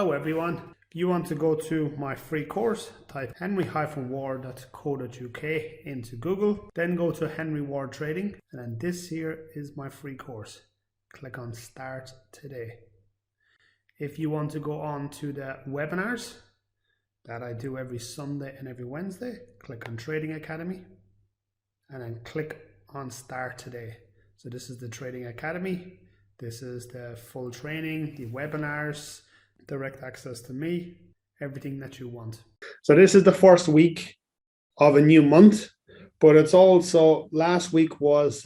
Hello everyone. If you want to go to my free course, type henry-ward.co.uk into Google, then go to Henry Ward Trading, and then this here is my free course. Click on Start Today. If you want to go on to the webinars that I do every Sunday and every Wednesday, click on Trading Academy and then click on Start Today. So this is the Trading Academy. This is the full training, the webinars, direct access to me, everything that you want. So this is the first week of a new month, but it's also, last week was,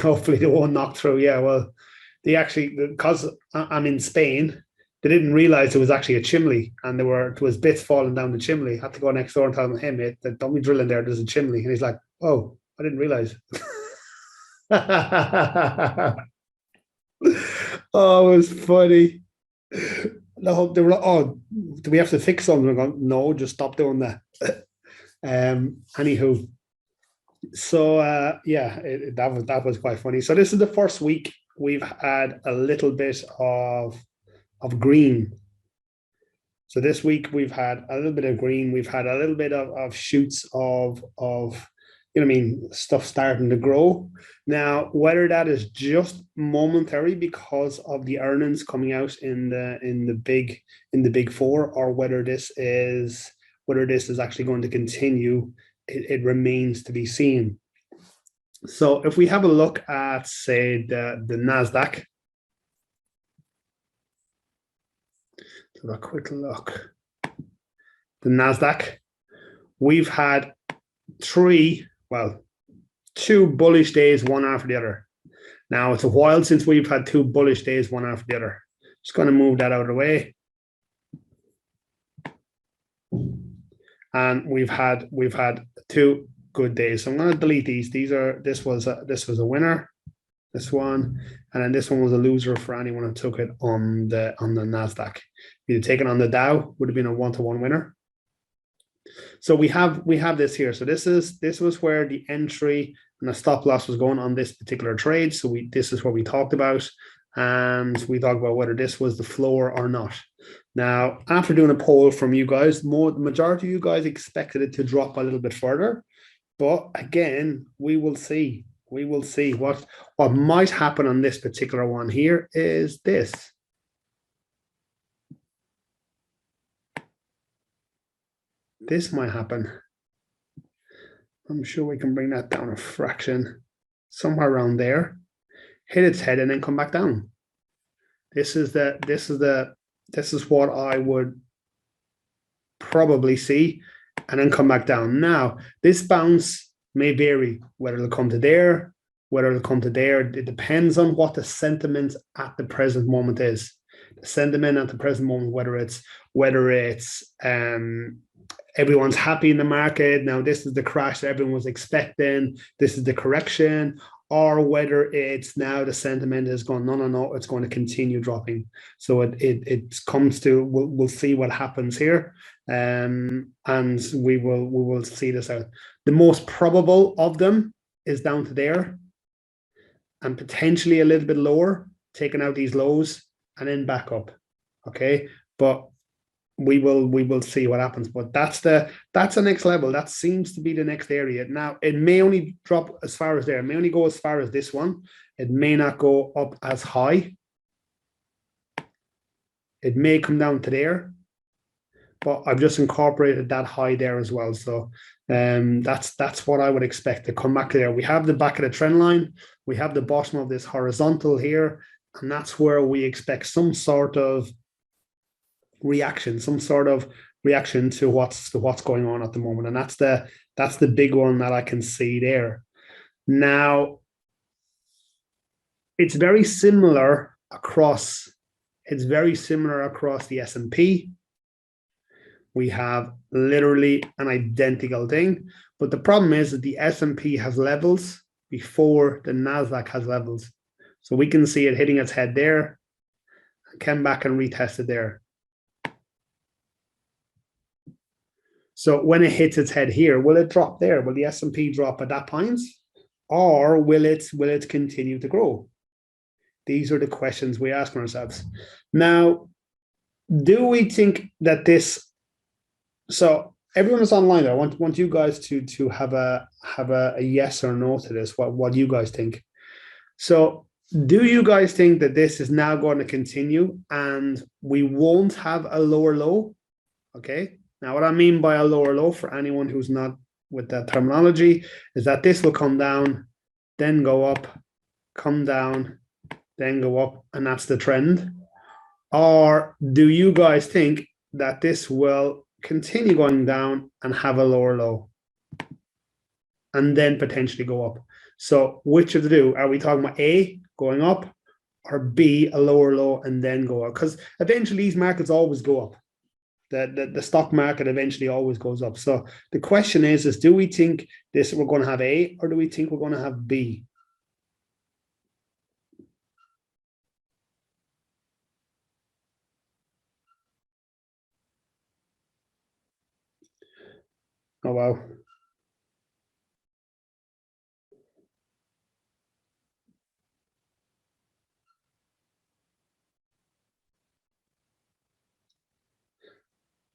hopefully they won't knock through. Yeah, well, they actually, because I'm in Spain, they didn't realize it was actually a chimney, and there was bits falling down the chimney. I had to go next door and tell him, hey mate, don't be drilling there, there's a chimney. And he's like, oh, I didn't realize. Oh, it was funny. No, they were like, oh, do we have to fix something? I'm going, no, just stop doing that. Anywho, so yeah, that was quite funny. So this is the first week we've had a little bit of green. So this week we've had a little bit of green. We've had a little bit of shoots of you know what I mean, stuff starting to grow. Now, whether that is just momentary because of the earnings coming out in the big four, or whether this is actually going to continue, it remains to be seen. So if we have a look at, say, the Nasdaq, have a quick look. The Nasdaq, we've had two bullish days, one after the other. Now, it's a while since we've had two bullish days, one after the other. Just going to move that out of the way. And we've had two good days. So I'm going to delete these. This was a winner, this one, and then this one was a loser for anyone who took it on the Nasdaq. If you'd taken on the Dow, would have been a 1-to-1 winner. So we have this here. So this was where the entry and the stop loss was going on this particular trade. So this is what we talked about, and we talked about whether this was the floor or not. Now, after doing a poll from you guys, the majority of you guys expected it to drop a little bit further, but again, we will see. We will see what might happen on this particular one here is this. This might happen. I'm sure we can bring that down a fraction, somewhere around there, hit its head and then come back down. This is what I would probably see, and then come back down. Now, this bounce may vary, whether it'll come to there, whether it'll come to there. It depends on what the sentiment at the present moment is. The sentiment at the present moment, whether it's everyone's happy in the market. Now, this is the crash that everyone was expecting. This is the correction, or whether it's now the sentiment is going, no, it's going to continue dropping. So it comes to, we'll see what happens here, and we will see this out. The most probable of them is down to there, and potentially a little bit lower, taking out these lows and then back up. Okay, but we will see what happens. But that's the next level. That seems to be the next area. Now, it may only drop as far as there. It may only go as far as this one. It may not go up as high. It may come down to there, but I've just incorporated that high there as well. So that's what I would expect to come back to there. We have the back of the trend line. We have the bottom of this horizontal here, and that's where we expect some sort of reaction to what's going on at the moment, and that's the big one that I can see there. Now, it's very similar across the S&P. We have literally an identical thing, but the problem is that the S&P has levels before the Nasdaq has levels. So we can see it hitting its head there, came back and retested there. So when it hits its head here, will it drop there? Will the S&P drop at that point? Or will it continue to grow? These are the questions we ask ourselves. Now, do we think that this? So everyone is online. I want you guys to have a yes or no to this. What do you guys think? So, do you guys think that this is now going to continue and we won't have a lower low? Okay. Now, what I mean by a lower low for anyone who's not with that terminology is that this will come down, then go up, come down, then go up, and that's the trend. Or do you guys think that this will continue going down and have a lower low and then potentially go up? So which of the two? Are we talking about A, going up, or B, a lower low and then go up? Because eventually these markets always go up. The stock market eventually always goes up. So the question is do we think this we're going to have A, or do we think we're going to have B? Oh, wow.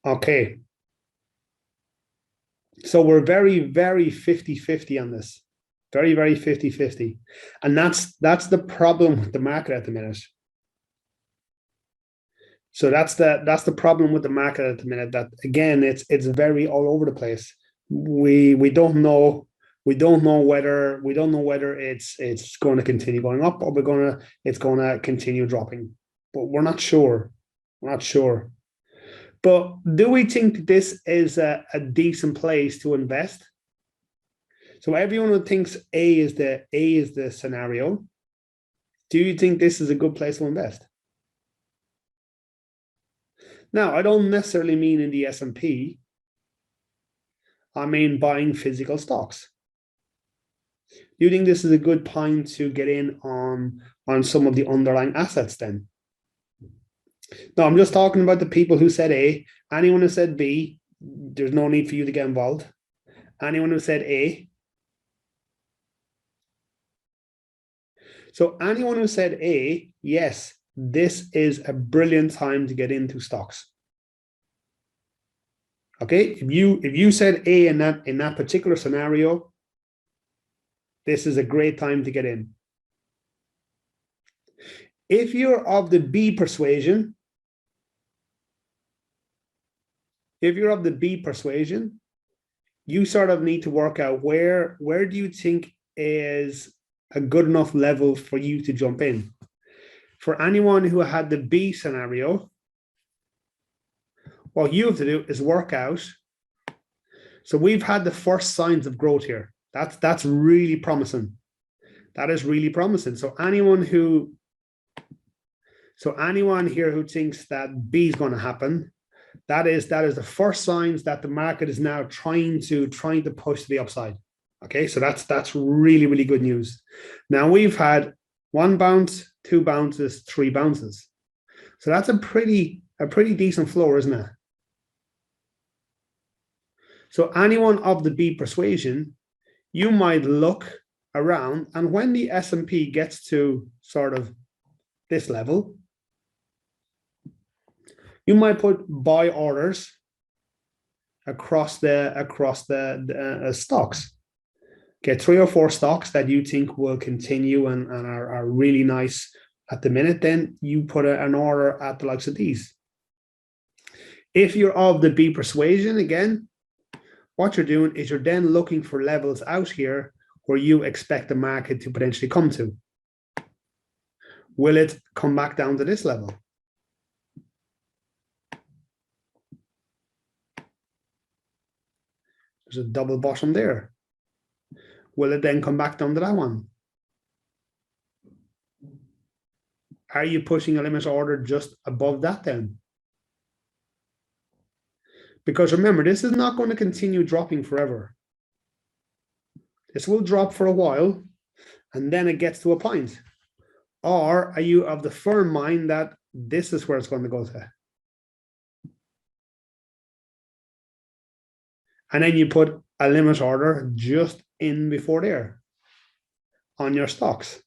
Okay. So we're very, very 50-50 on this. Very, very 50-50. And that's the problem with the market at the minute. So that's the problem with the market at the minute. That again, it's very all over the place. We don't know whether it's going to continue going up, or it's going to continue dropping. But we're not sure. We're not sure. But do we think this is a decent place to invest? So everyone who thinks A is the scenario, do you think this is a good place to invest? Now, I don't necessarily mean in the S&P. I mean buying physical stocks. Do you think this is a good time to get in on some of the underlying assets then? No, I'm just talking about the people who said A. Anyone who said B, there's no need for you to get involved. Anyone who said A. So anyone who said A, yes, this is a brilliant time to get into stocks. Okay, if you said A in that particular scenario, this is a great time to get in. If you're of the B persuasion, you sort of need to work out where do you think is a good enough level for you to jump in. For anyone who had the B scenario, what you have to do is work out. So we've had the first signs of growth here. That's really promising. That is really promising. So anyone here who thinks that B is going to happen, that is the first signs that the market is now trying to push to the upside. Okay, so that's really, really good news. Now we've had 1 bounce, 2 bounces, 3 bounces. So that's a pretty decent floor, isn't it? So anyone of the B persuasion, you might look around, and when the S&P gets to sort of this level, you might put buy orders across the stocks. Get 3 or 4 stocks that you think will continue and are really nice at the minute. Then you put an order at the likes of these. If you're of the B persuasion, again, what you're doing is you're then looking for levels out here where you expect the market to potentially come to. Will it come back down to this level? There's a double bottom there. Will it then come back down to that one? Are you pushing a limit order just above that then? Because remember, this is not going to continue dropping forever. This will drop for a while, and then it gets to a point. Or are you of the firm mind that this is where it's going to go to? And then you put a limit order just in before there on your stocks.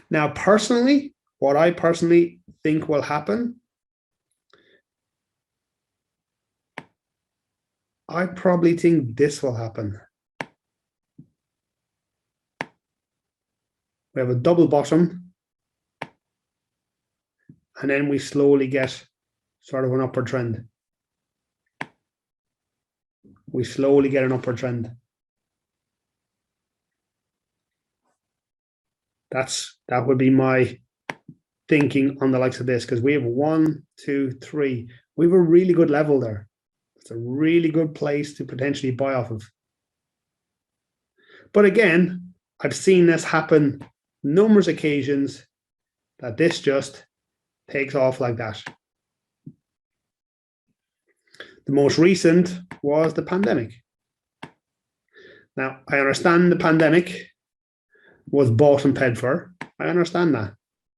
Now, personally, what I personally think will happen, I probably think this will happen. We have a double bottom, and then we slowly get sort of an upward trend. We slowly get an upward trend. That would be my thinking on the likes of this, because we have 1, 2, 3. We have a really good level there. It's a really good place to potentially buy off of. But again, I've seen this happen numerous occasions, that this just takes off like that. The most recent was the pandemic. Now, I understand the pandemic was bought and paid for. I understand that.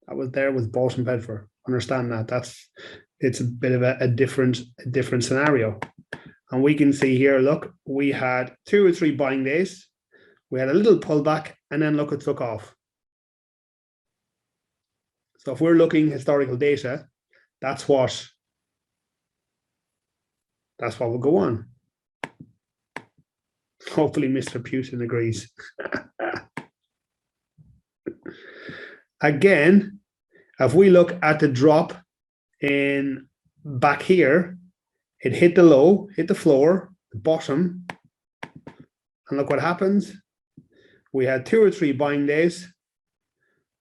That was bought and paid for. Understand that. It's a bit of a different scenario. And we can see here, look, we had 2 or 3 buying days. We had a little pullback, and then look, it took off. So if we're looking historical data, that's what will go on. Hopefully Mr. Putin agrees. Again, if we look at the drop in back here, it hit the low, hit the floor, the bottom, and look what happens. We had 2 or 3 buying days,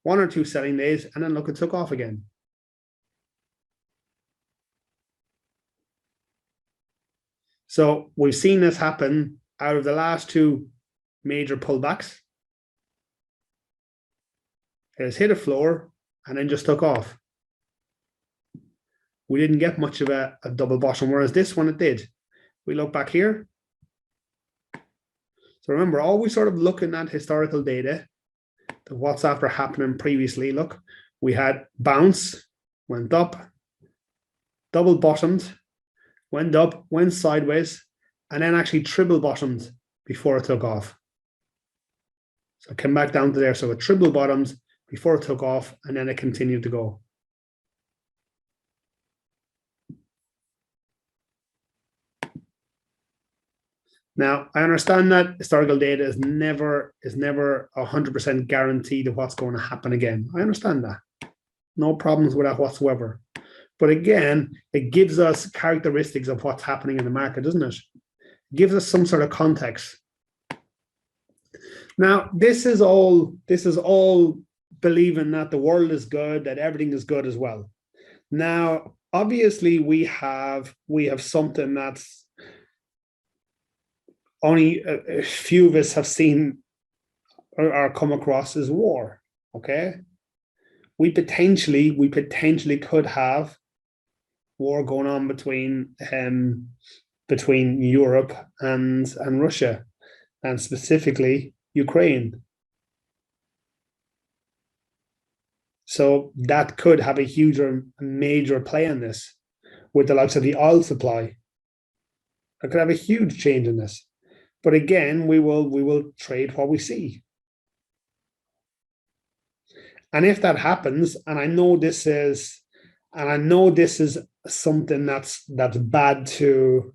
1 or 2 selling days, and then look, it took off again. So we've seen this happen out of the last 2 major pullbacks. It has hit a floor and then just took off. We didn't get much of a double bottom, whereas this one it did. We look back here. So remember, always sort of looking at historical data, what's after happening previously. Look, we had bounce, went up, double bottomed, went up, went sideways, and then actually triple bottomed before it took off. So it came back down to there. So it triple bottomed before it took off, and then it continued to go. Now, I understand that historical data is never 100% guaranteed of what's going to happen again. I understand that. No problems with that whatsoever. But again, it gives us characteristics of what's happening in the market, doesn't it? It gives us some sort of context. Now, this is all believing that the world is good, that everything is good as well. Now, obviously, we have something that's only a few of us have seen or come across as war. Okay, we potentially could have war going on between Europe and Russia, and specifically Ukraine. So that could have a major play in this, with the likes of the oil supply. That could have a huge change in this. But again, we will trade what we see. And if that happens, and I know this is something that's bad to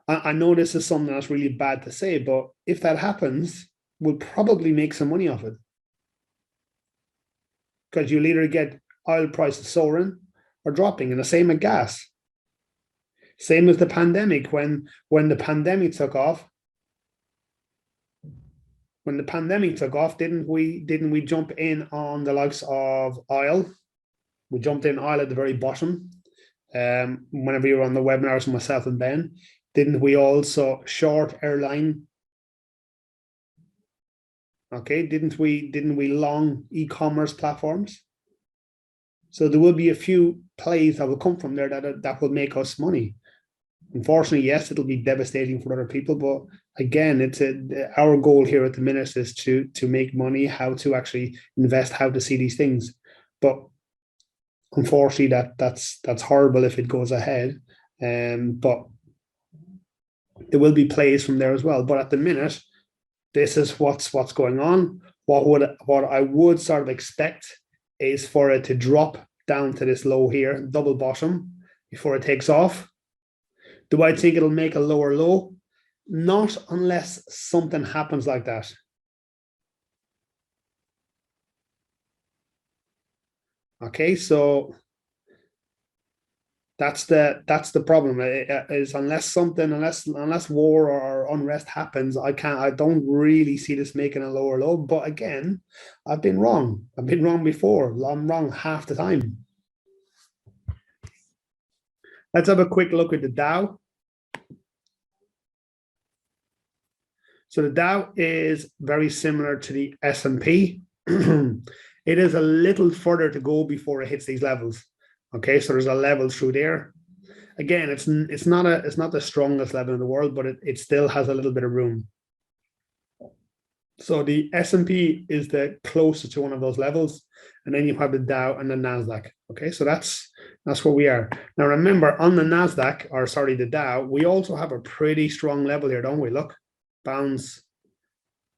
I know this is something that's really bad to say, but if that happens, we'll probably make some money off it. Because you'll either get oil prices soaring or dropping, and the same with gas. Same as the pandemic. When the pandemic took off, didn't we jump in on the likes of oil? We jumped in oil at the very bottom. Whenever you were on the webinars with myself and Ben, didn't we also short airline? Okay, didn't we long e-commerce platforms? So there will be a few plays that will come from there that will make us money. Unfortunately, yes, it'll be devastating for other people, but again, our goal here at the minute is to make money, how to actually invest, how to see these things. But unfortunately, that's horrible if it goes ahead. But there will be plays from there as well. But at the minute, this is what's going on. what I would sort of expect is for it to drop down to this low here, double bottom, before it takes off. Do I think it'll make a lower low? Not unless something happens like that. Okay, so that's the problem. Is unless war or unrest happens, I don't really see this making a lower low. But again, I've been wrong. I've been wrong before. I'm wrong half the time. Let's have a quick look at the Dow. So the Dow is very similar to the S&P. It is a little further to go before it hits these levels. Okay, so there's a level through there. Again, it's not the strongest level in the world, but it still has a little bit of room. So the S&P is the closest to one of those levels, and then you have the Dow and the Nasdaq. Okay, so that's where we are. Now remember, on the Nasdaq, or sorry, the Dow, we also have a pretty strong level here, don't we? Look, bounce,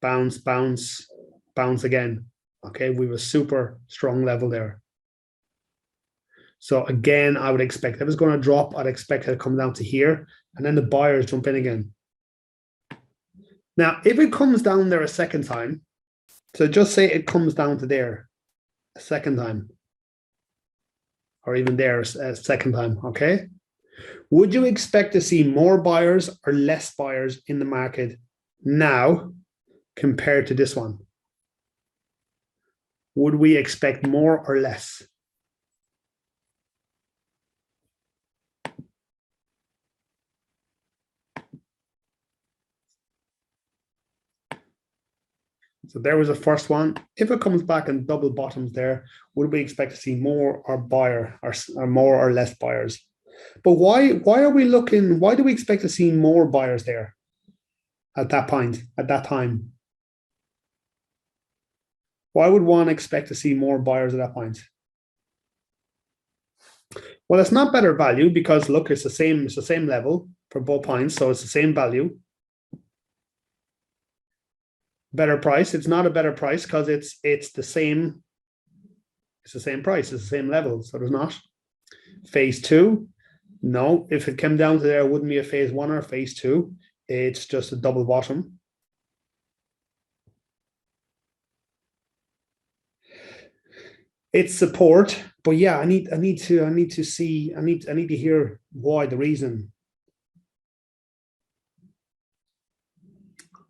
bounce, bounce, bounce again. Okay, we have a super strong level there. So again, I would expect if it's going to drop, I'd expect it to come down to here, and then the buyers jump in again. Now, if it comes down there a second time, so just say it comes down to there a second time, or even there a second time, okay? Would you expect to see more buyers or less buyers in the market now compared to this one? Would we expect more or less? So there was the first one. If it comes back and double bottoms there, would we expect to see more or buyer or more or less buyers? But why are we looking? Why do we expect to see more buyers there at that point, at that time? Why would one expect to see more buyers at that point? Well, it's not better value because look, it's the same level for both points, so it's the same value. Better price. It's not a better price because it's the same. It's the same price. It's the same level. So there's not. Phase two. No, if it came down to there, it wouldn't be a phase one or a phase two. It's just a double bottom. It's support, but yeah, I need to hear why, the reason.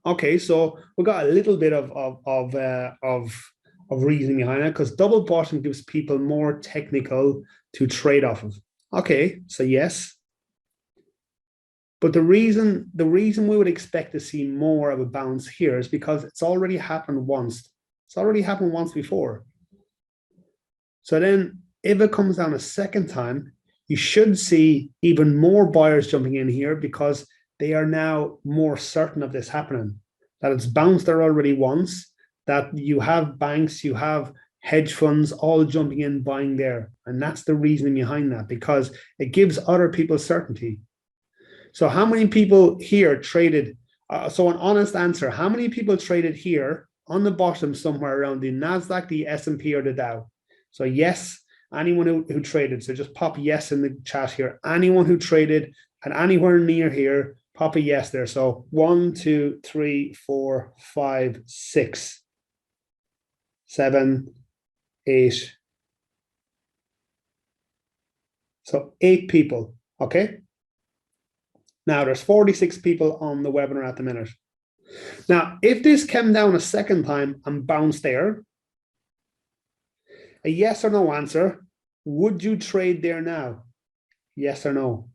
Okay, so we got a little bit of reasoning behind it because double bottom gives people more technical to trade off of. Okay, so yes, but the reason we would expect to see more of a bounce here is because it's already happened once. It's already happened once before. So then, if it comes down a second time, you should see even more buyers jumping in here because they are now more certain of this happening, that it's bounced there already once, that you have banks, you have hedge funds all jumping in, buying there. And that's the reasoning behind that, because it gives other people certainty. So how many people here traded? So an honest answer, how many people traded here on the bottom somewhere around the Nasdaq, the S&P, or the Dow? So yes, anyone who traded. So just pop yes in the chat here. Anyone who traded and anywhere near here, pop a yes there. So 1, 2, 3, 4, 5, 6, 7, 8. So 8 people, okay? Now there's 46 people on the webinar at the minute. Now, if this came down a second time and bounced there, a yes or no answer, would you trade there now? Yes or no?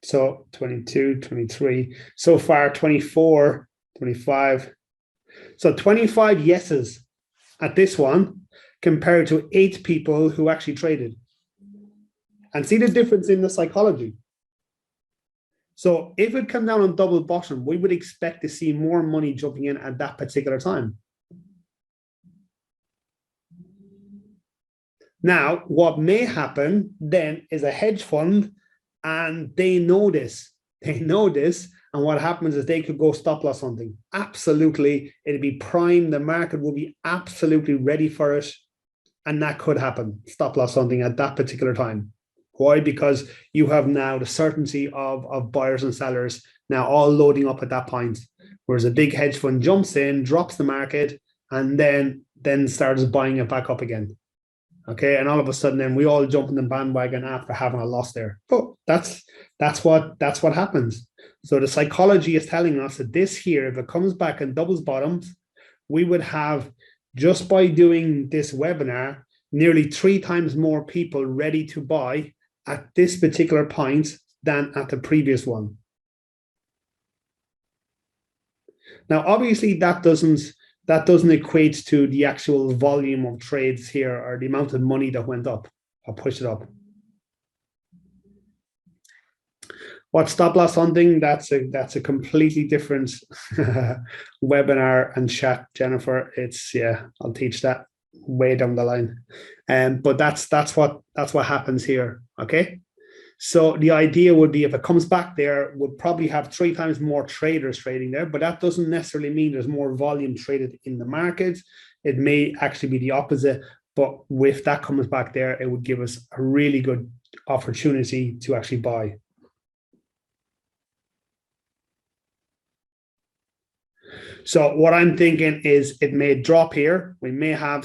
So 22, 23, so far 24, 25. So 25 yeses at this one compared to 8 people who actually traded. And see the difference in the psychology. So if it come down on double bottom, we would expect to see more money jumping in at that particular time. Now, what may happen then is a hedge fund, and they know this. They know this. And what happens is they could go stop loss hunting. Absolutely. It'd be prime. The market will be absolutely ready for it. And that could happen. Stop loss hunting at that particular time. Why? Because you have now the certainty of buyers and sellers now all loading up at that point. Whereas a big hedge fund jumps in, drops the market, and then starts buying it back up again. Okay, and all of a sudden, then we all jump in the bandwagon after having a loss there. But that's what happens. So the psychology is telling us that this here, if it comes back and doubles bottoms, we would have, just by doing this webinar, nearly 3 times more people ready to buy at this particular point than at the previous one. Now, obviously, that doesn't equate to the actual volume of trades here or the amount of money that went up or pushed it up. What stop loss hunting? That's a completely different webinar and chat, Jennifer. It's, yeah, I'll teach that way down the line. But that's what happens here. Okay. So the idea would be, if it comes back there, we'll probably have 3 times more traders trading there, but that doesn't necessarily mean there's more volume traded in the market. It may actually be the opposite, but if that comes back there, it would give us a really good opportunity to actually buy. So what I'm thinking is it may drop here. We may have,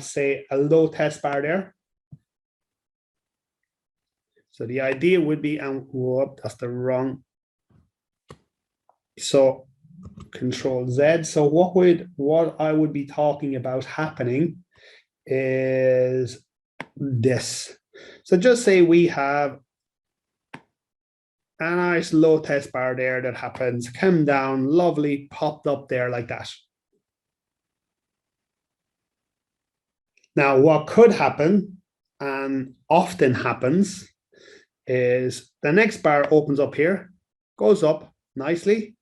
say, a low test bar there. So the idea would be, and whoop, that's the wrong. So Control Z. So what I would be talking about happening is this. So just say we have a nice low test bar there that happens, come down, lovely, popped up there like that. Now, what could happen, and often happens, is the next bar opens up here, goes up nicely,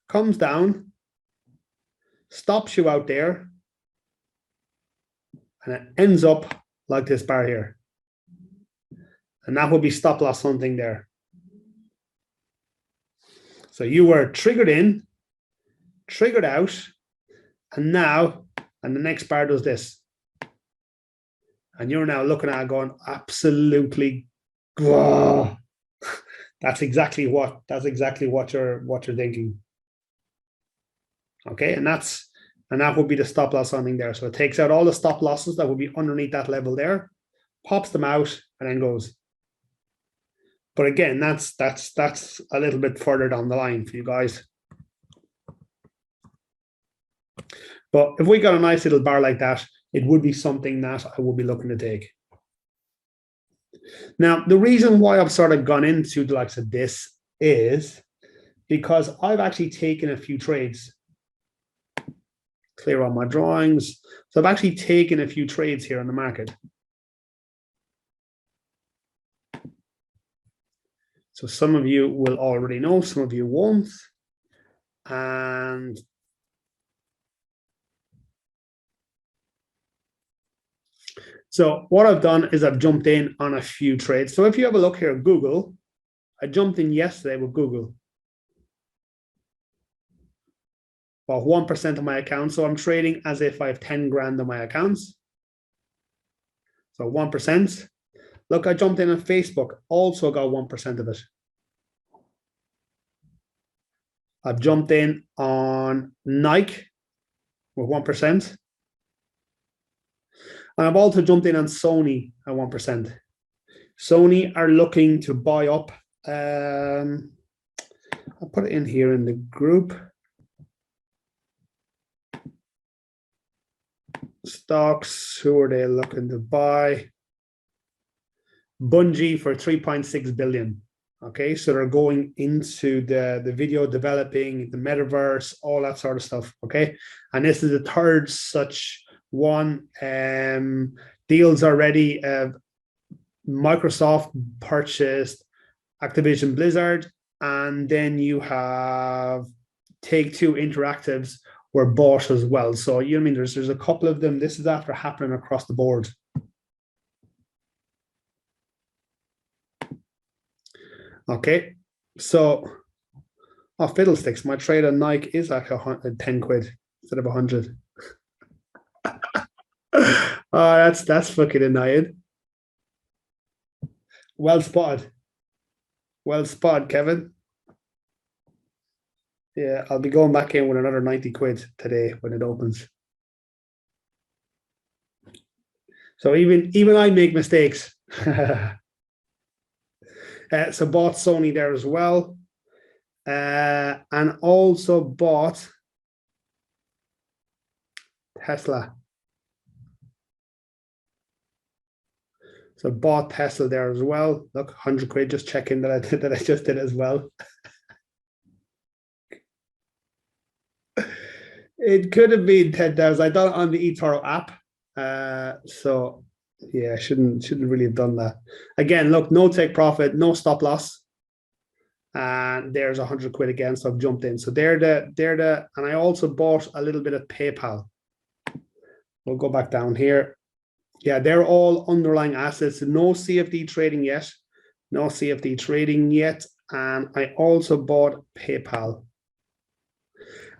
comes down, stops you out there, and it ends up like this bar here. And that would be stop loss hunting there. So you were triggered in, triggered out, and now, and the next bar does this. And you're now looking at it going, absolutely, oh. That's exactly what you're thinking. Okay, and that would be the stop loss hunting there. So it takes out all the stop losses that would be underneath that level there, pops them out, and then goes. But again, that's a little bit further down the line for you guys. But if we got a nice little bar like that, it would be something that I would be looking to take. Now, the reason why I've sort of gone into the likes of this is because I've actually taken a few trades. Clear all my drawings. So I've actually taken a few trades here on the market. So some of you will already know, some of you won't. And so what I've done is I've jumped in on a few trades. So if you have a look here at Google, I jumped in yesterday with Google. About 1% of my account. So I'm trading as if I have 10 grand on my accounts. So 1%. Look, I jumped in on Facebook, also got 1% of it. I've jumped in on Nike with 1%. And I've also jumped in on Sony at 1%. Sony are looking to buy up. I'll put it in here in the group. Stocks, who are they looking to buy? Bungie for 3.6 billion. Okay, so they're going into the video developing, the metaverse, all that sort of stuff. Okay, and this is the third such one. Deals already Microsoft purchased Activision Blizzard, and then you have Take-Two Interactives were bought as well. So you know what I mean, there's a couple of them. This is after happening across the board. Okay, so fiddlesticks, my trade on Nike is actually 10 quid instead of 100. Oh, that's fucking annoying. Well spotted. Well spotted, Kevin. Yeah, I'll be going back in with another 90 quid today when it opens. So even I make mistakes. So bought Sony there as well. And also bought Tesla. So bought Tesla there as well. Look, 100 quid, just checking that I just did as well. It could have been 10,000. I done it on the eToro app. So yeah, shouldn't really have done that. Again, look, no take profit, no stop loss. And there's 100 quid again, so I've jumped in. So they're the, and I also bought a little bit of PayPal. We'll go back down here. Yeah, they're all underlying assets. No CFD trading yet. No CFD trading yet. And I also bought PayPal.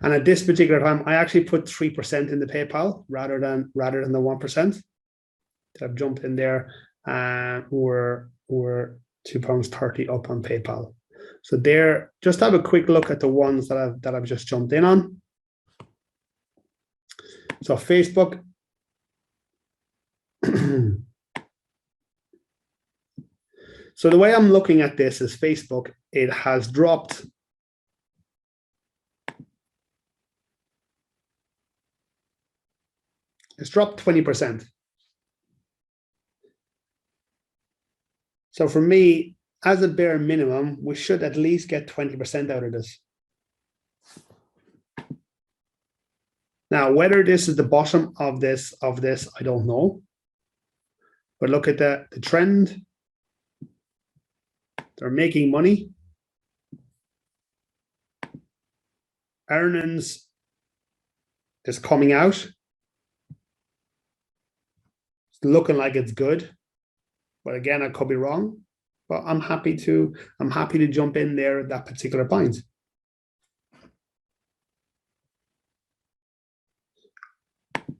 And at this particular time, I actually put 3% in the PayPal rather than the 1%. I've jumped in there, and we're £2.30 up on PayPal. So there, just have a quick look at the ones that I've just jumped in on. So Facebook. So the way I'm looking at this is Facebook, it has dropped. It's dropped 20%. So for me, as a bare minimum, we should at least get 20% out of this. Now, whether this is the bottom of this, I don't know. But look at the trend. They're making money. Earnings is coming out. It's looking like it's good. But again, I could be wrong. But I'm happy to jump in there at that particular point.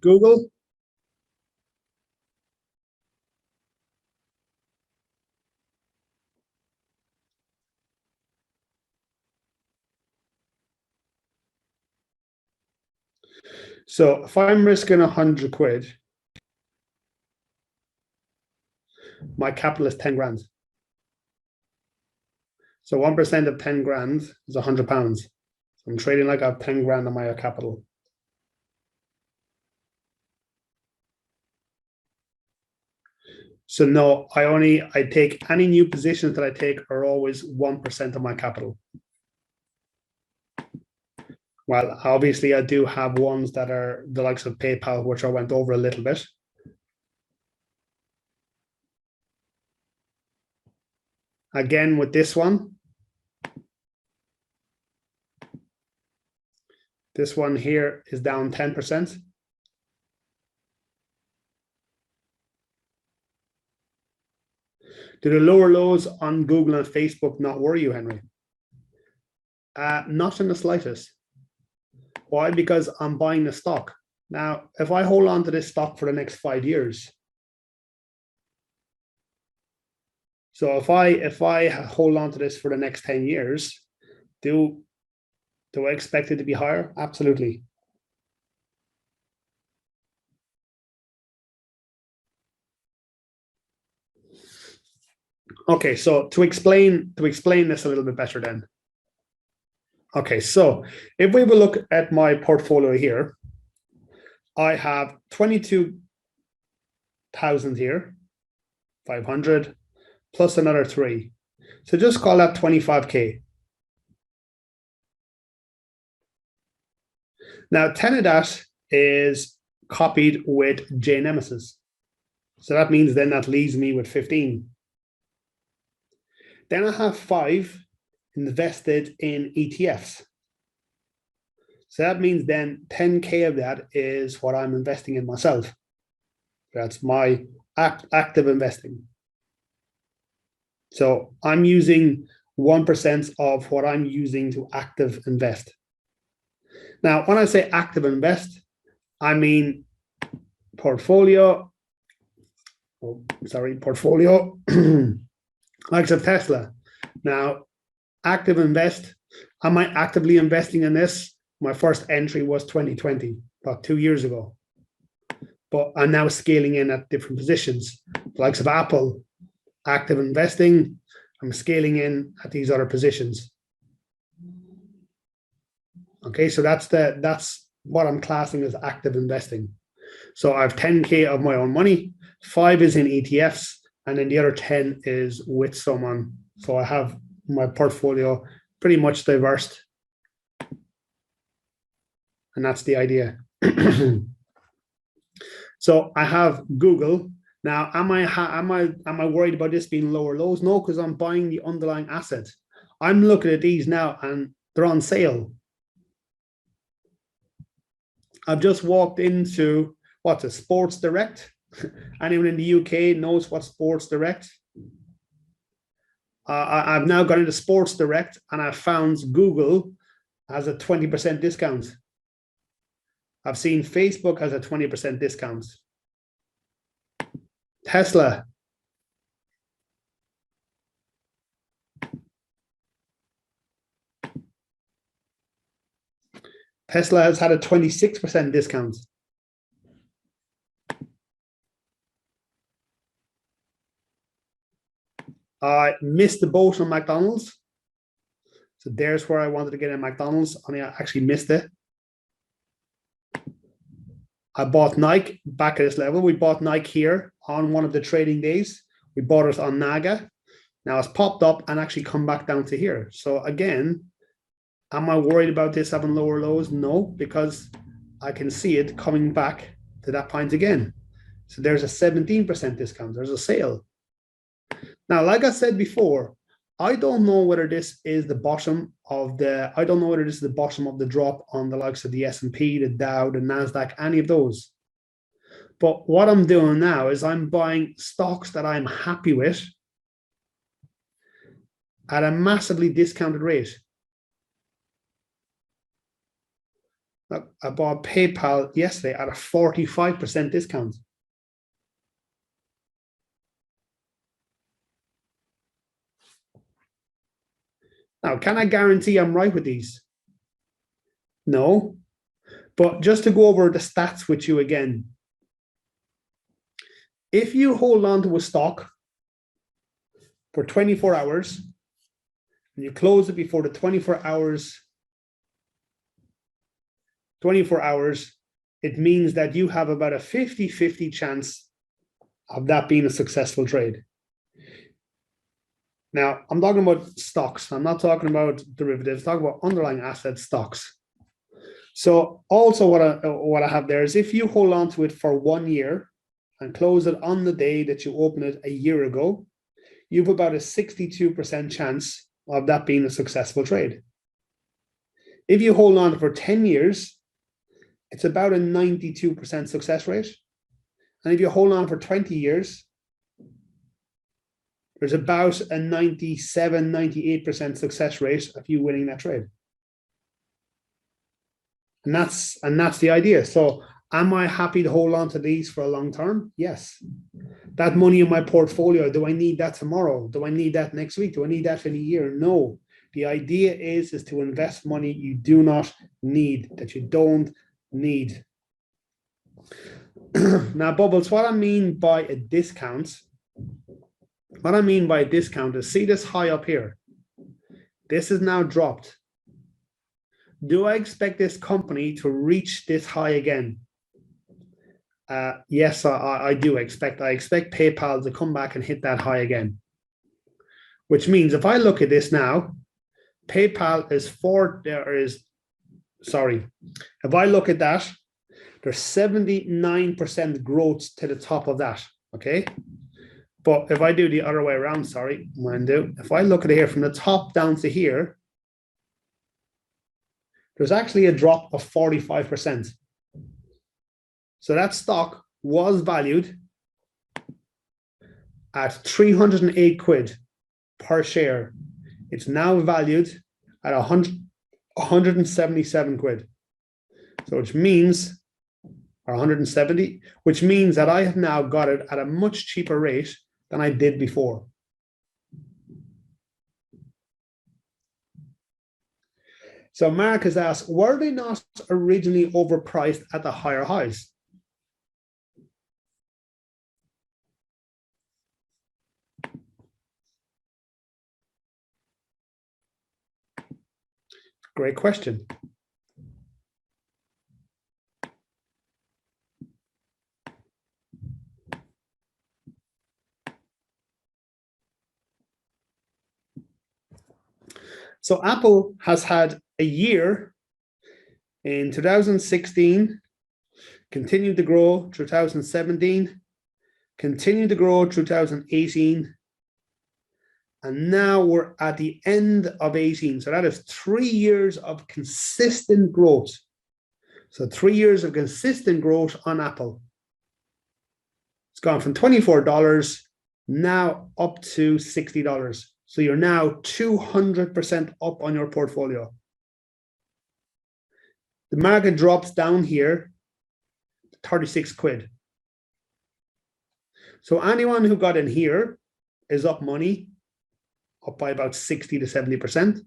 Google. So if I'm risking 100 quid, my capital is 10 grand. So 1% of 10 grand is £100. So I'm trading like I have 10 grand on my capital. So no, I take any new positions that I take are always 1% of my capital. Well, obviously I do have ones that are the likes of PayPal, which I went over a little bit. Again, with this one here is down 10%. Do the lower lows on Google and Facebook not worry you, Henry? Not in the slightest. Why? Because I'm buying the stock. Now, if I hold on to this stock for the next 5 years, so if I hold on to this for the next 10 years, do I expect it to be higher? Absolutely. Okay, so to explain this a little bit better then. Okay, so if we will look at my portfolio here, I have 22,000 here, 500, plus another 3. So just call that 25K. Now, 10 of that is copied with J Nemesis. So that means then that leaves me with 15. Then I have 5 invested in ETFs. So that means then 10K of that is what I'm investing in myself. That's my active investing. So I'm using 1% of what I'm using to active invest. Now, when I say active invest, I mean portfolio, likes of Tesla. Now, active invest, am I actively investing in this? My first entry was 2020, about 2 years ago. But I'm now scaling in at different positions. The likes of Apple, active investing, I'm scaling in at these other positions. Okay, so that's what I'm classing as active investing. So I have 10K of my own money, 5 is in ETFs, and then the other 10 is with someone. So I have my portfolio pretty much diverse. And that's the idea. So I have Google. Now, am I worried about this being lower lows? No, because I'm buying the underlying asset. I'm looking at these now and they're on sale. I've just walked into what's a Sports Direct. Anyone in the UK knows what Sports Direct? I've now got into Sports Direct and I found Google has a 20% discount. I've seen Facebook has a 20% discount. Tesla. Tesla has had a 26% discount. I missed the boat on McDonald's. So there's where I wanted to get in McDonald's, and I actually missed it. I bought Nike back at this level. We bought Nike here on one of the trading days. We bought it on NAGA. Now it's popped up and actually come back down to here. So again, am I worried about this having lower lows? No, because I can see it coming back to that point again. So there's a 17% discount. There's a sale. Now, like I said before, I don't know whether this is the bottom of the, I don't know whether this is the bottom of the drop on the likes of the S&P, the Dow, the Nasdaq, any of those. But what I'm doing now is I'm buying stocks that I'm happy with at a massively discounted rate. Look, I bought PayPal yesterday at a 45% discount. Now, can I guarantee I'm right with these? No. But just to go over the stats with you again, if you hold on to a stock for 24 hours and you close it before the 24 hours, it means that you have about a 50-50 chance of that being a successful trade. Now, I'm talking about stocks. I'm not talking about derivatives. I'm talking about underlying asset stocks. So also what I have there is if you hold on to it for 1 year and close it on the day that you opened it a year ago, you've about a 62% chance of that being a successful trade. If you hold on for 10 years, it's about a 92% success rate. And if you hold on for 20 years, there's about a 97, 98% success rate of you winning that trade. And that's the idea. So am I happy to hold on to these for a long term? Yes. That money in my portfolio, do I need that tomorrow? Do I need that next week? Do I need that in a year? No. The idea is to invest money you do not need, that you don't need. Now, Bubbles, what I mean by a discount, is see this high up here. This is now dropped. Do I expect this company to reach this high again? Yes, I do expect. I expect PayPal to come back and hit that high again. Which means if I look at this now, PayPal is if I look at that, there's 79% growth to the top of that, okay? But if I do the other way around, if I look at it here from the top down to here, there's actually a drop of 45%. So that stock was valued at 308 quid per share. It's now valued at 177 quid. So which means, or 170, which means that I have now got it at a much cheaper rate than I did before. So Mark has asked, were they not originally overpriced at the higher highs? Great question. So Apple has had a year in 2016, continued to grow through 2017, continued to grow through 2018, and now we're at the end of 18. So that is 3 years of consistent growth. So 3 years of consistent growth on Apple. It's gone from $24 now up to $60. So you're now 200% up on your portfolio. The market drops down here, 36 quid. So anyone who got in here is up money, up by about 60 to 70%.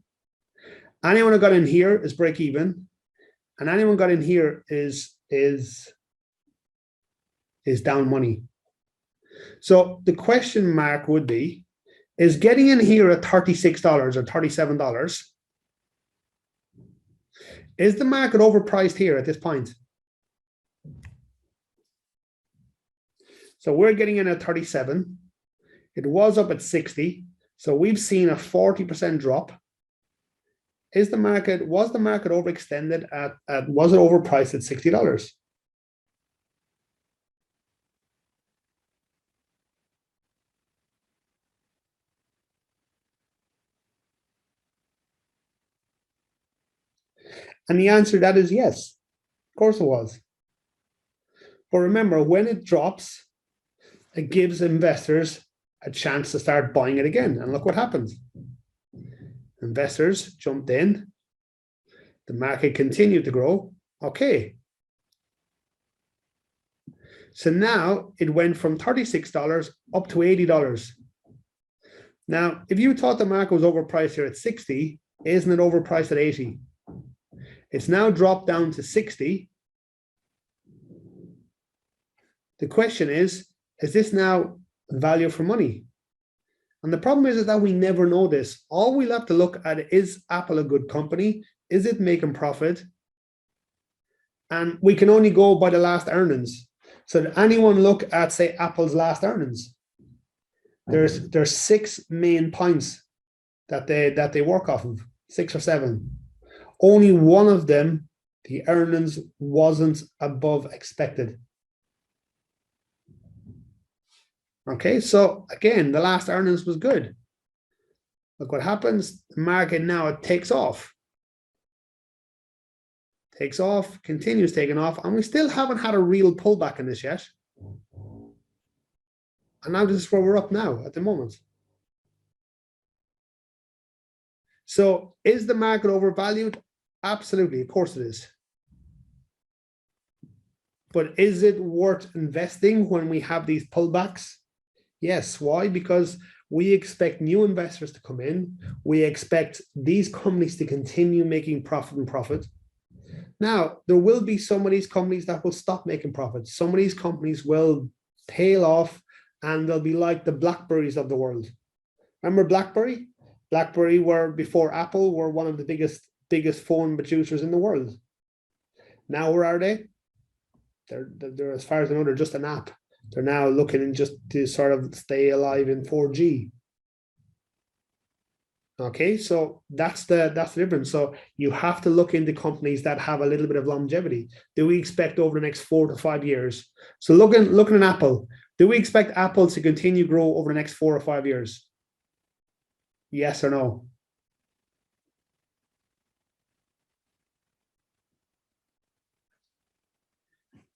Anyone who got in here is break even. And anyone got in here is down money. So the question mark would be, is getting in here at $36 or $37, is the market overpriced here at this point? So we're getting in at 37. It was up at 60. So we've seen a 40% drop. Was the market overextended was it overpriced at $60? And the answer to that is yes. Of course it was. But remember, when it drops, it gives investors a chance to start buying it again. And look what happens. Investors jumped in. The market continued to grow. Okay. So now it went from $36 up to $80. Now, if you thought the market was overpriced here at 60, isn't it overpriced at 80? It's now dropped down to 60. The question is this now value for money? And the problem is that we never know this. All we'll have to look at is Apple a good company? Is it making profit? And we can only go by the last earnings. So did anyone look at, say, Apple's last earnings? There's 6 main points that they work off of, 6 or 7. Only one of them, the earnings wasn't above expected. Okay, so again, the last earnings was good. Look what happens. The market now, it takes off. Takes off, continues taking off, and we still haven't had a real pullback in this yet. And now this is where we're up now at the moment. So is the market overvalued? Absolutely, of course it is. But is it worth investing when we have these pullbacks? Yes. Why? Because we expect new investors to come in. We expect these companies to continue making profit. Now, there will be some of these companies that will stop making profits. Some of these companies will tail off and they'll be like the BlackBerries of the world. Remember BlackBerry? BlackBerry were, before Apple, were one of the biggest phone producers in the world. Now where are they? They're, as far as I know, they're just an app. They're now looking just to sort of stay alive in 4G. Okay, so that's the difference. So you have to look into companies that have a little bit of longevity. Do we expect over the next 4 to 5 years? So looking at Apple, Do we expect Apple to continue to grow over the next 4 or 5 years? Yes or no?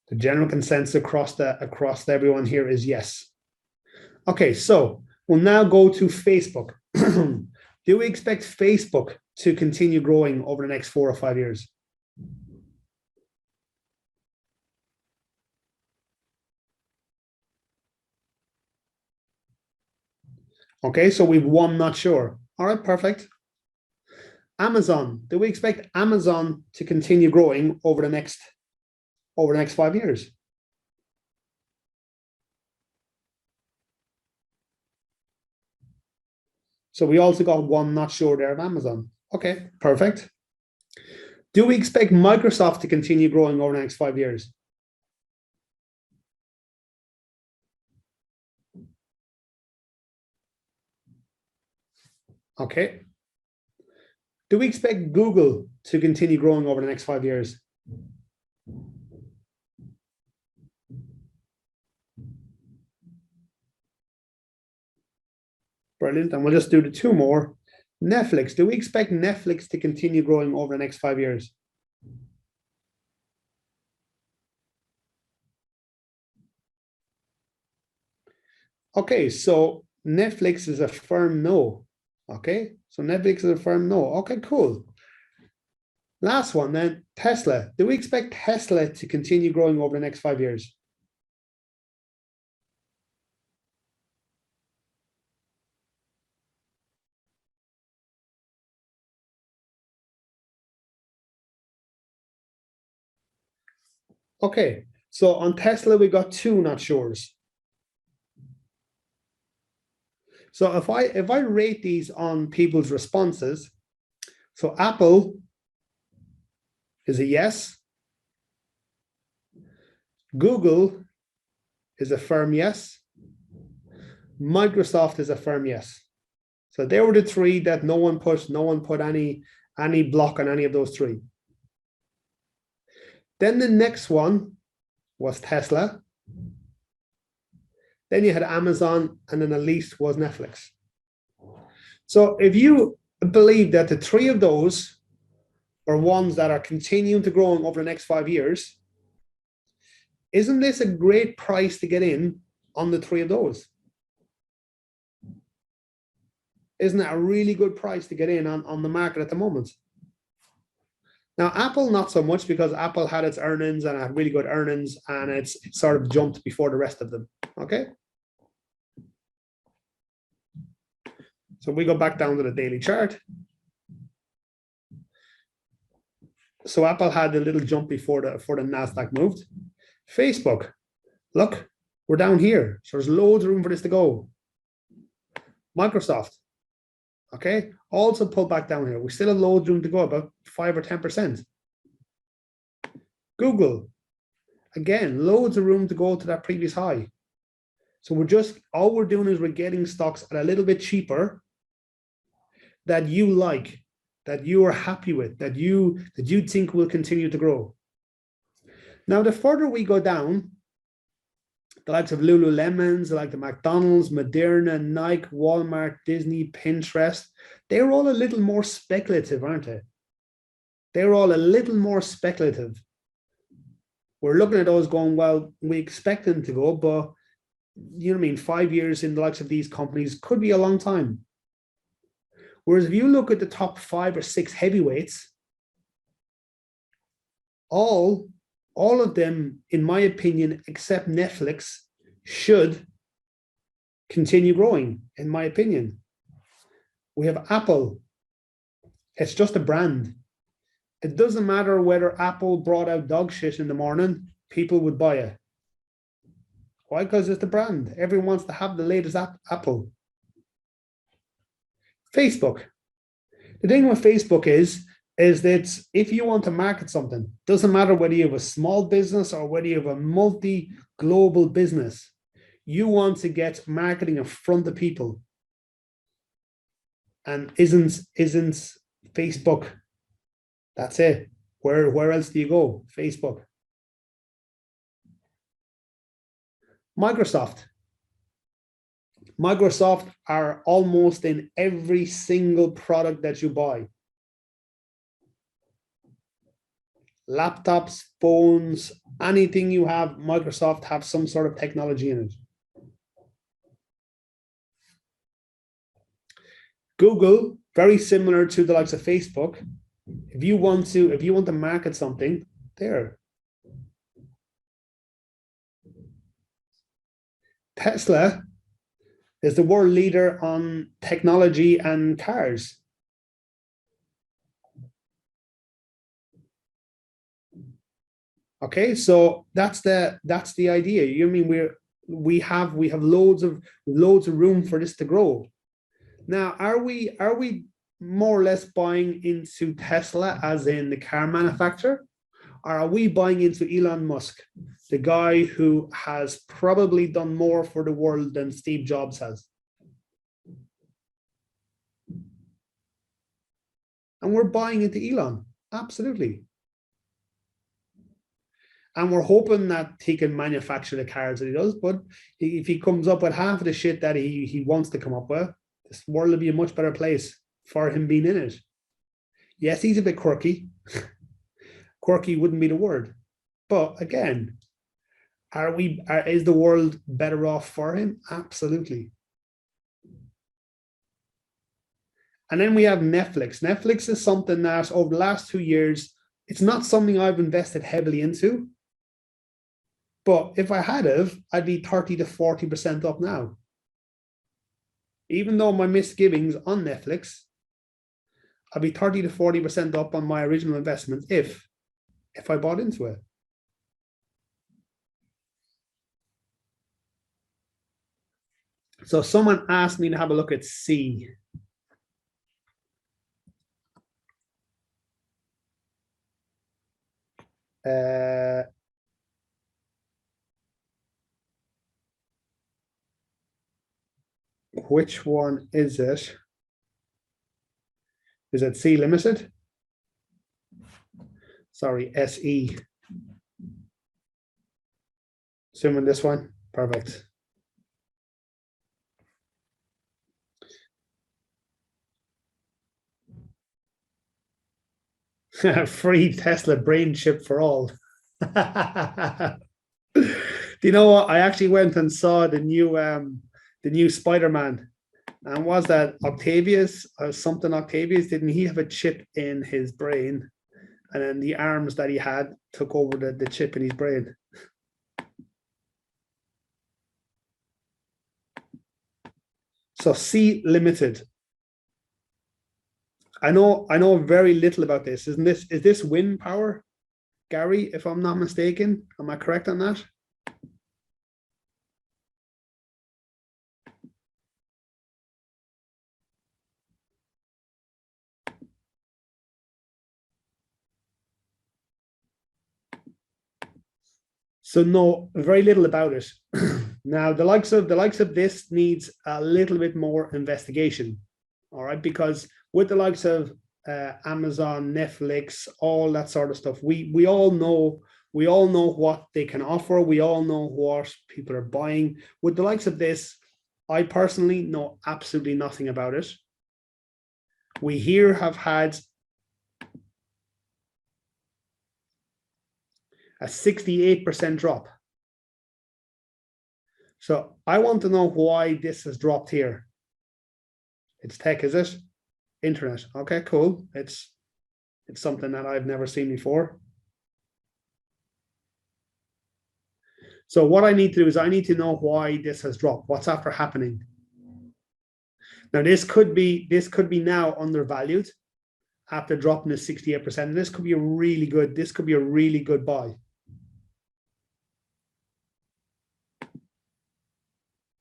The general consensus across everyone here is yes. Okay, so we'll now go to Facebook. Do we expect Facebook to continue growing over the next 4 or 5 years? Okay, so we've one not sure. All right, perfect. Amazon. Do we expect Amazon to continue growing over the next 5 years? So we also got one not sure there of Amazon. Okay, perfect. Do we expect Microsoft to continue growing over the next 5 years? Okay. Do we expect Google to continue growing over the next 5 years? Brilliant. And we'll just do the two more. Netflix. Do we expect Netflix to continue growing over the next 5 years? Okay, so Netflix is a firm no. Okay, so Netflix is a firm no. Okay, cool. Last one then, Tesla. Do we expect Tesla to continue growing over the next 5 years? Okay, so on Tesla, we got two not sures. So if I rate these on people's responses, so Apple is a yes. Google is a firm yes. Microsoft is a firm yes. So they were the three that no one put any block on any of those three. Then the next one was Tesla. Then you had Amazon, and then the least was Netflix. So if you believe that the three of those are ones that are continuing to grow over the next 5 years, isn't this a great price to get in on the three of those? Isn't that a really good price to get in on the market at the moment? Now, Apple, not so much, because Apple had its earnings and had really good earnings, and it sort of jumped before the rest of them. Okay. So we go back down to the daily chart. So Apple had a little jump before the Nasdaq moved. Facebook, look, we're down here. So there's loads of room for this to go. Microsoft, okay, also pulled back down here. We still have loads of room to go, about 5 or 10%. Google, again, loads of room to go to that previous high. So all we're doing is we're getting stocks at a little bit cheaper that you like, that you are happy with, that you think will continue to grow. Now, the further we go down, the likes of Lululemons, like the McDonald's, Moderna, Nike, Walmart, Disney, Pinterest, they're all a little more speculative, aren't they? They're all a little more speculative. We're looking at those going, well, we expect them to go, but you know what I mean, 5 years in the likes of these companies could be a long time. Whereas if you look at the top 5 or 6 heavyweights, all of them, in my opinion, except Netflix, should continue growing, in my opinion. We have Apple. It's just a brand. It doesn't matter whether Apple brought out dog shit in the morning, people would buy it. Why? Because it's the brand. Everyone wants to have the latest Apple. Facebook. The thing with Facebook is that if you want to market something, doesn't matter whether you have a small business or whether you have a multi-global business, you want to get marketing in front of people. And isn't Facebook? That's it. Where else do you go? Facebook. Microsoft. Microsoft are almost in every single product that you buy. Laptops, phones, anything you have, Microsoft have some sort of technology in it. Google, very similar to the likes of Facebook. If you want to market something, there. Tesla is the world leader on technology and cars. Okay, so that's the idea. You mean we have loads of room for this to grow. Now, are we more or less buying into Tesla as in the car manufacturer, or are we buying into Elon Musk, the guy who has probably done more for the world than Steve Jobs has? And we're buying into Elon, absolutely. And we're hoping that he can manufacture the cars that he does. But if he comes up with half of the shit that he wants to come up with, this world will be a much better place for him being in it. Yes, he's a bit quirky. Quirky wouldn't be the word. But again, is the world better off for him? Absolutely. And then we have Netflix. Netflix is something that over the last 2 years, it's not something I've invested heavily into. But if I had of, I'd be 30 to 40% up now. Even though my misgivings on Netflix, I'd be 30 to 40% up on my original investment if I bought into it. So someone asked me to have a look at C. Which one is it? Is it C Limited? Sorry, SE. Assuming this one. Perfect. Free Tesla brain chip for all. Do you know what? I actually went and saw the new Spider-Man. And was that Octavius or something? Octavius, didn't he have a chip in his brain? And then the arms that he had took over the chip in his brain. So C Limited. I know very little about this. Is this wind power, Gary, if I'm not mistaken? Am I correct on that? So no, very little about it. Now the likes of this needs a little bit more investigation. All right, because with the likes of Amazon, Netflix, all that sort of stuff, we all know what they can offer. We all know what people are buying. With the likes of this, I personally know absolutely nothing about it. We here have had a 68% drop. So I want to know why this has dropped here. It's tech, is it? Internet. Okay, cool. It's something that I've never seen before. So what I need to do is I need to know why this has dropped. What's after happening? Now this could be now undervalued after dropping to 68%. This could be a really good buy.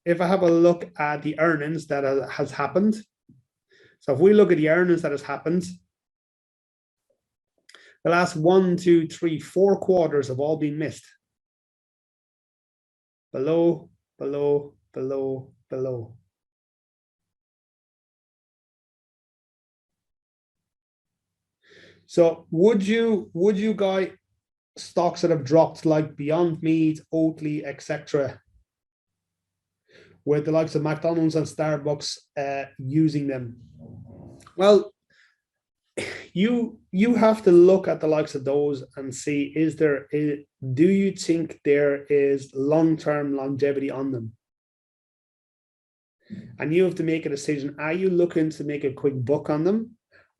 If I have a look at the earnings that has happened, so if we look at the earnings that has happened, the last 1, 2, 3, 4 quarters have all been missed. Below, below, below, below. So would you guys stocks that have dropped like Beyond Meat, Oatly, etc., with the likes of McDonald's and Starbucks using them? Well, you have to look at the likes of those and see, do you think there is long-term longevity on them? And you have to make a decision. Are you looking to make a quick buck on them,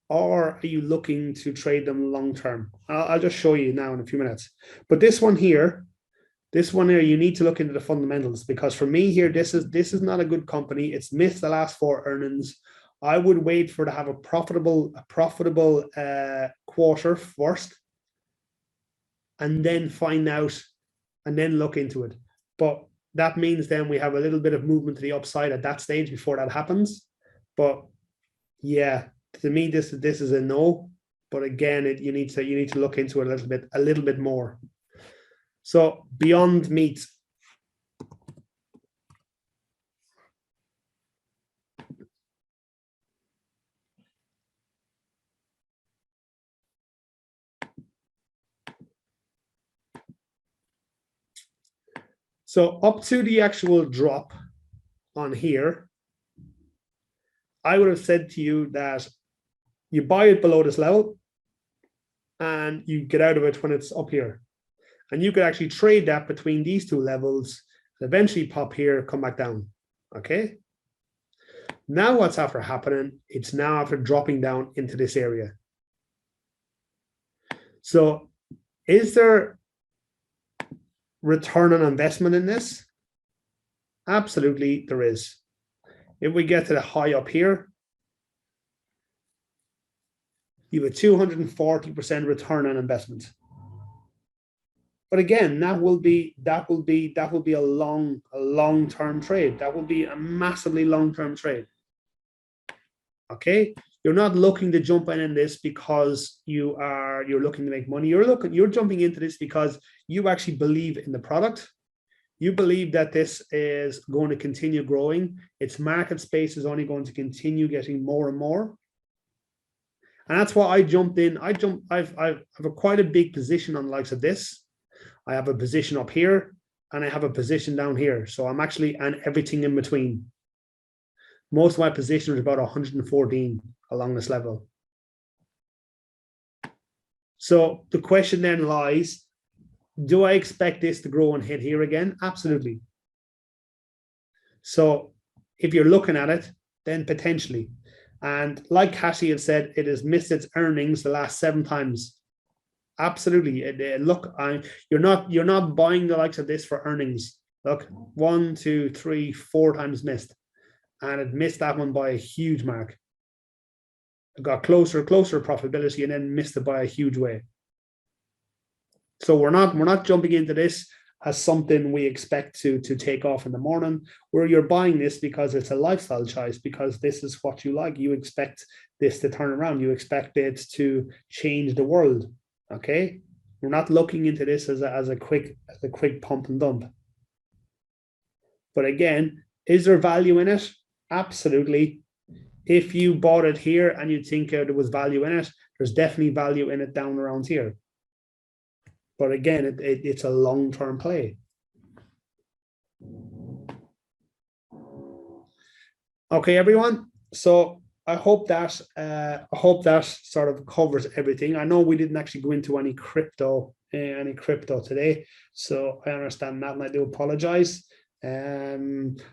or are you looking to trade them long-term? I'll just show you now in a few minutes. But this one here, you need to look into the fundamentals, because for me here, this is not a good company. It's missed the last 4 earnings. I would wait for it to have a profitable quarter first, and then find out, and then look into it. But that means then we have a little bit of movement to the upside at that stage before that happens. But yeah, to me, this is a no. But again, you need to look into it a little bit more. So Beyond Meat. So up to the actual drop on here, I would have said to you that you buy it below this level and you get out of it when it's up here. And you could actually trade that between these 2 levels, eventually pop here, come back down. Okay. Now what's after happening? It's now after dropping down into this area. So is there return on investment in this? Absolutely, there is. If we get to the high up here, you have a 240% return on investment. But again, that will be a long-term trade. That will be a massively long-term trade. Okay, you're not looking to jump in this because you're looking to make money. You're jumping into this because you actually believe in the product. You believe that this is going to continue growing. Its market space is only going to continue getting more and more. And that's why I jumped in. I have quite a big position on the likes of this. I have a position up here and I have a position down here. So I'm actually, and everything in between. Most of my position is about 114 along this level. So the question then lies, do I expect this to grow and hit here again? Absolutely. So if you're looking at it, then potentially. And like Cassie had said, it has missed its earnings the last 7 times. Absolutely. Look, you're not buying the likes of this for earnings. Look, 1, 2, 3, 4 times missed. And it missed that one by a huge mark. It got closer profitability and then missed it by a huge way. So we're not jumping into this as something we expect to take off in the morning, where you're buying this because it's a lifestyle choice, because this is what you like. You expect this to turn around. You expect it to change the world. Okay, we're not looking into this as a quick pump and dump. But again, is there value in it? Absolutely. If you bought it here and you think there was value in it, there's definitely value in it down around here. But again, it's a long-term play. Okay, everyone. So I hope that sort of covers everything. I know we didn't actually go into any crypto today, so I understand that, and I do apologize. I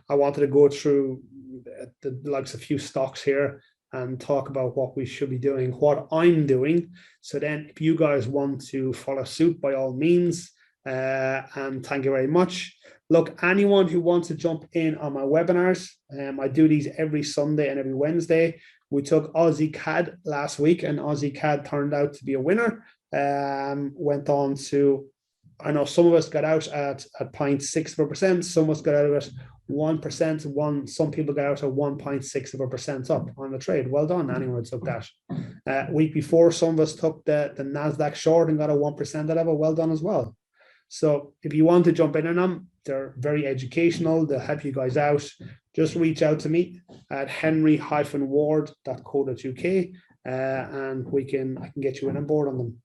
wanted to go through the likes of a few stocks here and talk about what we should be doing, what I'm doing. So then if you guys want to follow suit, by all means, and thank you very much. Look, anyone who wants to jump in on my webinars, I do these every Sunday and every Wednesday. We took Aussie CAD last week, and Aussie CAD turned out to be a winner. Went on to, I know some of us got out at 0.6%, some of us got out at 1%, some people got out at 1.6% up on the trade. Well done, anyone who took that. Week before, some of us took the Nasdaq short and got a 1% out of it. Well done as well. So if you want to jump in on them, they're very educational. They'll help you guys out. Just reach out to me at henry-ward.co.uk, and I can get you in on board on them.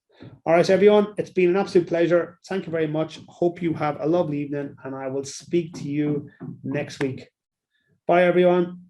All right, everyone, it's been an absolute pleasure. Thank you very much. Hope you have a lovely evening, and I will speak to you next week. Bye, everyone.